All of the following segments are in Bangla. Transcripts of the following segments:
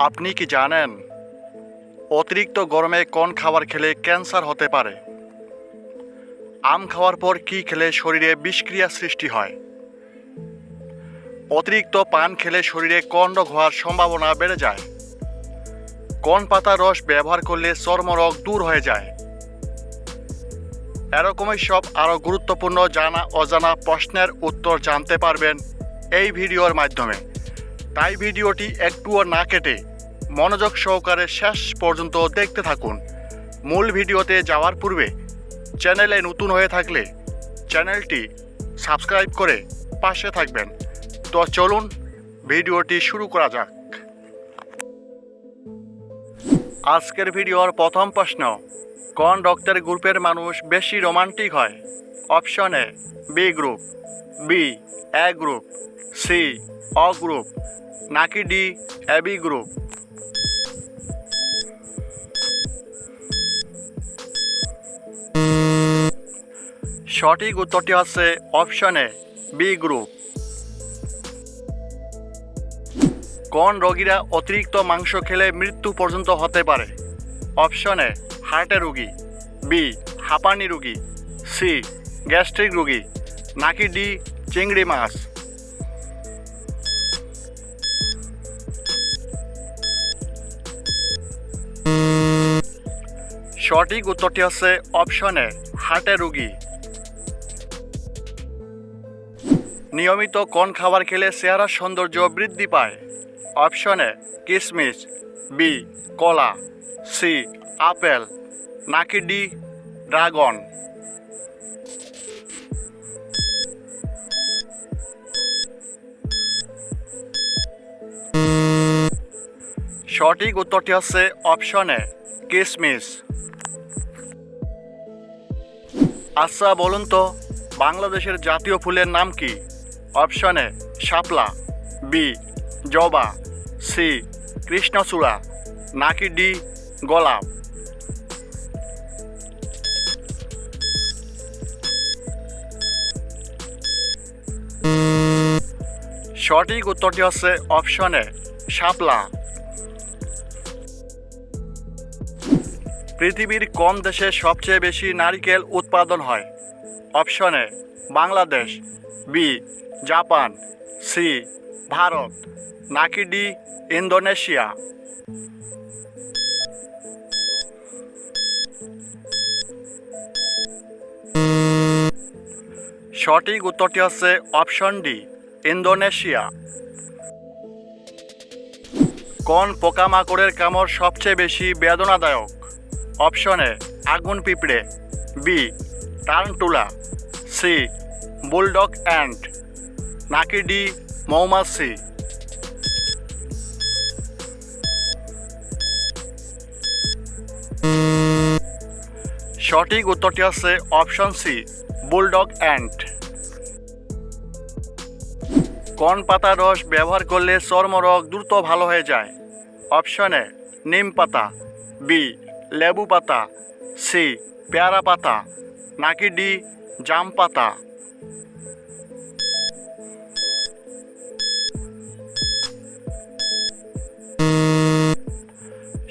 আপনি কি জানেন অতিরিক্ত গরমে কোন খাবার খেলে ক্যান্সার হতে পারে? আম খাওয়ার পর কি খেলে শরীরে বিষক্রিয়া সৃষ্টি হয়? অতিরিক্ত পান খেলে শরীরে কোন রোগ হওয়ার সম্ভাবনা বেড়ে যায়? কোন পাতার রস ব্যবহার করলে চর্মরোগ দূর হয়ে যায়? এরকমই সব আরও গুরুত্বপূর্ণ জানা অজানা প্রশ্নের উত্তর জানতে পারবেন এই ভিডিওর মাধ্যমে। তাই ভিডিওটি একটুও না কেটে মনোযোগ সহকারে শেষ পর্যন্ত দেখতে থাকুন। মূল ভিডিওতে যাওয়ার পূর্বে চ্যানেলে নতুন হয়ে থাকলে চ্যানেলটি সাবস্ক্রাইব করে পাশে থাকবেন। তো চলুন ভিডিওটি শুরু করা যাক। আজকের ভিডিওর প্রথম প্রশ্ন, কোন রক্তের গ্রুপের মানুষ বেশি রোমান্টিক হয়? Option A B group, B A group, C O group, নাকি ডি এবি গ্রুপ? সঠিক উত্তরটি হচ্ছে অপশন এ বি গ্রুপ। কোন রোগীরা অতিরিক্ত মাংস খেলে মৃত্যু পর্যন্ত হতে পারে? অপশন এ হার্টের রোগী, বি হাঁপানি রোগী, সি গ্যাস্ট্রিক রোগী, নাকি ডি চিংড়ি মাছ? সঠিক উত্তরটি হচ্ছে অপশন এ হার্টের রোগী। নিয়মিত কোন খাবার খেলে চেহারার সৌন্দর্য বৃদ্ধি পায়? অপশন এ কিশমিশ, বি কলা, সি আপেল, নাকি ডি ড্রাগন? সঠিক উত্তরটি হচ্ছে অপশন এ কিশমিশ। আচ্ছা বলুন তো, বাংলাদেশের জাতীয় ফুলের নাম কি? অপশন এ শাপলা, বি জবা, সি কৃষ্ণচূড়া, নাকি ডি গোলাপ? সঠিক উত্তরটি হচ্ছে অপশন এ শাপলা। পৃথিবীর কোন দেশে সবচেয়ে বেশি নারিকেল উৎপাদন হয়? Option A Bangladesh, B Japan, C Bharat, নাকি ডি ইন্দোনেশিয়া? সঠিক উত্তরটি হচ্ছে অপশন ডি ইন্দোনেশিয়া। কোন পোকামাকড়ের কামড় সবচেয়ে বেশি বেদনাদায়ক? অপশন এ আগুন পিঁপড়ে, বি টার্নটুলা, সি বুলডগ অ্যান্ট, নাকি ডি মৌমাছি? সঠিক উত্তরটি হচ্ছে অপশন সি বুলডগ অ্যান্ট। কোন পাতার রস ব্যবহার করলে চর্মরোগ দ্রুত ভালো হয়ে যায়? অপশন এ নিম পাতা, বি লেবু পাতা, সি পেয়ারা পাতা, নাকি ডি জাম পাতা?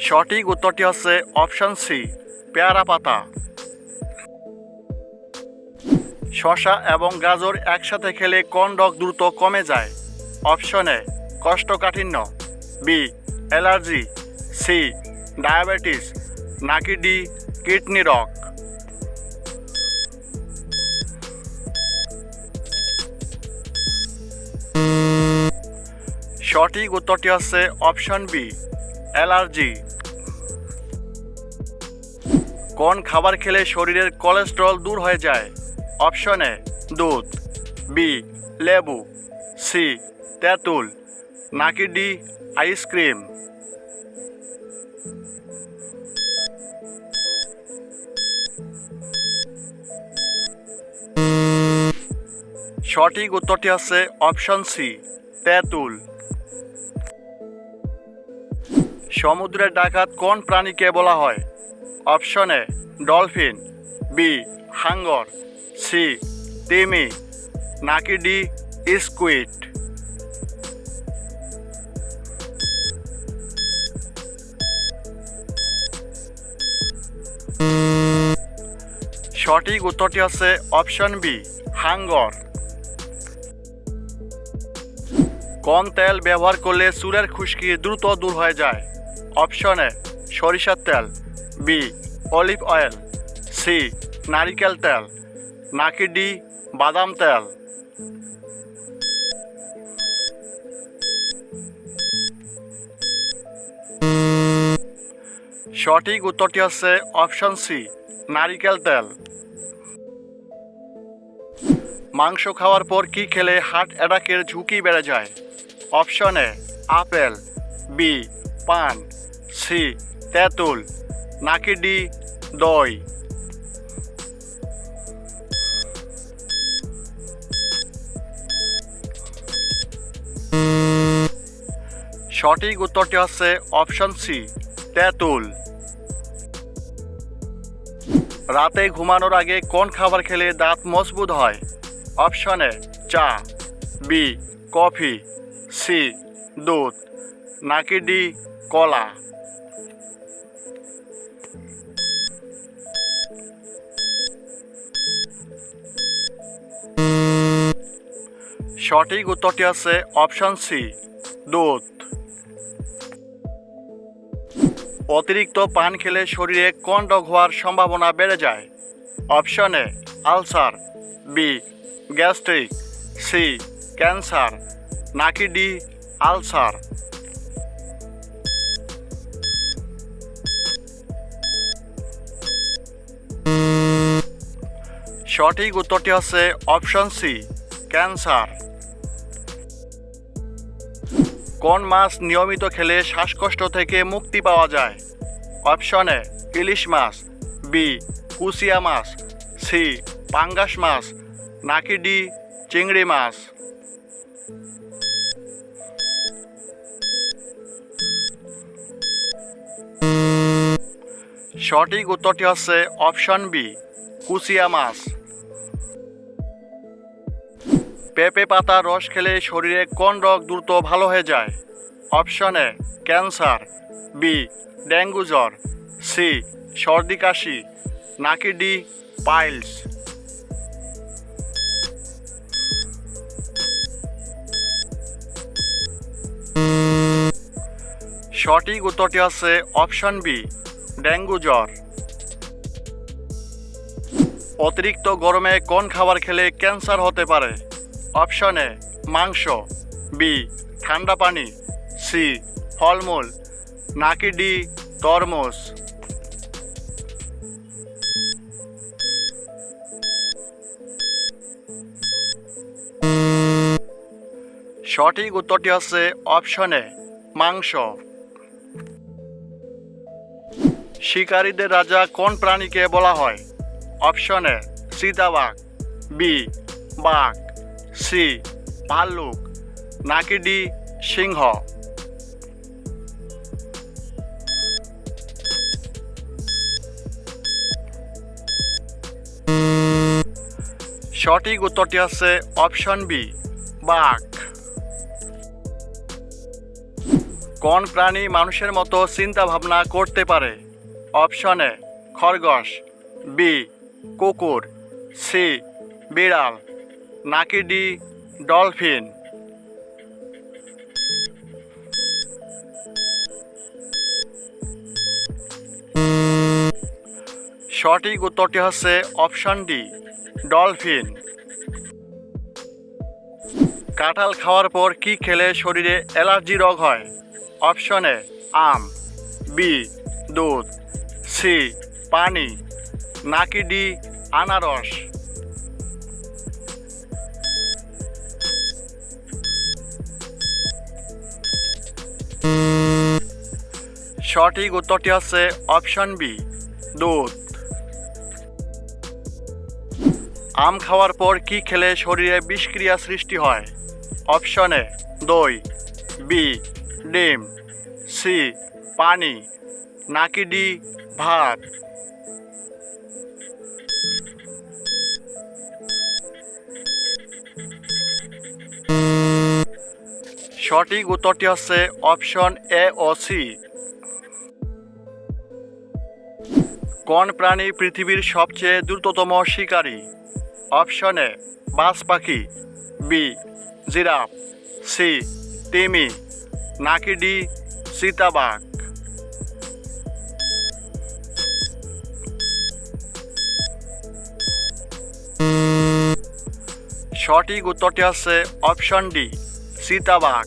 সঠিক উত্তরটি হচ্ছে অপশন সি পেয়ারা পাতা। শসা এবং গাজর একসাথে খেলে কোন রোগ দ্রুত কমে যায়? অপশন এ কোষ্ঠকাঠিন্য, বি অ্যালার্জি, সি ডায়াবেটিস, নাকি ডি কিডনি রোগ? সঠিক উত্তরটি হচ্ছে অপশন বি অ্যালার্জি। কোন খাবার খেলে শরীরের কোলেস্টেরল দূর হয়ে যায়? অপশন এ দুধ, বি লেবু, সি তেঁতুল, নাকি ডি আইসক্রিম? সঠিক উত্তরটি হচ্ছে অপশন সি তেঁতুল। সমুদ্রের ডাকাত কোন প্রাণীকে বলা হয়? অপশন এ ডলফিন, বি হাঙ্গর, সি তিমি, নাকি ডি স্কুইড? সঠিক উত্তরটি হচ্ছে অপশন বি, হাঙ্গর। কোন তেল ব্যবহার করলে চুলের খুশকি দ্রুত দূর হয়ে যায়? অপশন এ সরিষার তেল, বি অলিভ অয়েল, সি নারিকেল তেল, নাকি ডি বাদাম তেল। সঠিক উত্তরটি হচ্ছে অপশন সি, নারিকেল তেল। মাংস খাওয়ার পর কি খেলে হার্ট অ্যাটাকের ঝুঁকি বেড়ে যায়? অপশন এ আপেল, বি পান, সি তেঁতুল, নাকি ডি দই। সঠিক উত্তরটি হচ্ছে অপশন সি, তেঁতুল। রাতে ঘুমানোর আগে কোন খাবার খেলে দাঁত মজবুত হয়? অপশন এ চা, বি কফি, সি দুধ, নাকি ডি কলা। সঠিক উত্তরটি হচ্ছে অপশন সি, দুধ। অতিরিক্ত পান খেলে শরীরে কোন রোগ হওয়ার সম্ভাবনা বেড়ে যায়? Option A ulcer, B gastric, C cancer, নাকি ডি আলসার। সঠিক উত্তরটি হচ্ছে অপশন সি, ক্যান্সার। কোন মাছ নিয়মিত খেলে শ্বাসকষ্ট থেকে মুক্তি পাওয়া যায়? অপশন এ ইলিশ মাছ, বি কুচিয়া মাছ, সি পাঙ্গাস মাছ, নাকি ডি চিংড়ি মাছ। সঠিক উত্তরটি হচ্ছে অপশন বি, কুচিয়া মাছ। পেঁপে পাতার রস খেলে শরীরে কোন রোগ দ্রুত ভালো হয়ে যায়? Option A cancer, B dengue জ্বর, সি সর্দি কাশি, নাকি ডি পাইলস। সঠিক উত্তরটি হচ্ছে অপশন বি, ডেঙ্গু জ্বর। অতিরিক্ত গরমে কোন খাবার খেলে ক্যান্সার হতে পারে? অপশন এ মাংস, বি ঠান্ডা পানি, সি ফলমূল, নাকি ডি তরমুজ। সঠিক উত্তরটি হচ্ছে অপশন এ মাংস। শিকারীদের রাজা কোন প্রাণীকে বলা হয়? অপশন এ চিতাবাঘ, বি বাঘ, সি ভাল্লুক, নাকি ডি সিংহ। সঠিক উত্তরটি হচ্ছে অপশন বি, বাঘ। কোন প্রাণী মানুষের মতো চিন্তা ভাবনা করতে পারে? অপশন এ খরগোশ, বি কুকুর, সি বিড়াল, নাকি ডি ডলফিন। সঠিক উত্তরটি হচ্ছে অপশন ডি, ডলফিন। কাঁঠাল খাওয়ার পর কি খেলে শরীরে অ্যালার্জি রোগ হয়? অপশন এ আম, বি দুধ, সি পানি, নাকি ডি আনারস। সঠিক উত্তরটি হচ্ছে অপশন বি, দুধ। আম খাওয়ার পর কি খেলে শরীরে বিষক্রিয়া সৃষ্টি হয়? অপশন এ দই, বি ডিম, সি পানি, নাকি ডি ভাত। সঠিক উত্তরটি হচ্ছে অপশন এ ও সি। কোন প্রাণী পৃথিবীর সবচেয়ে দ্রুততম শিকারী? অপশন এ বাজ পাখি, বি জিরাফ, সি তিমি, নাকি ডি চিতাবাঘ? সঠিক উত্তরটি হচ্ছে অপশন ডি চিতাবাঘ।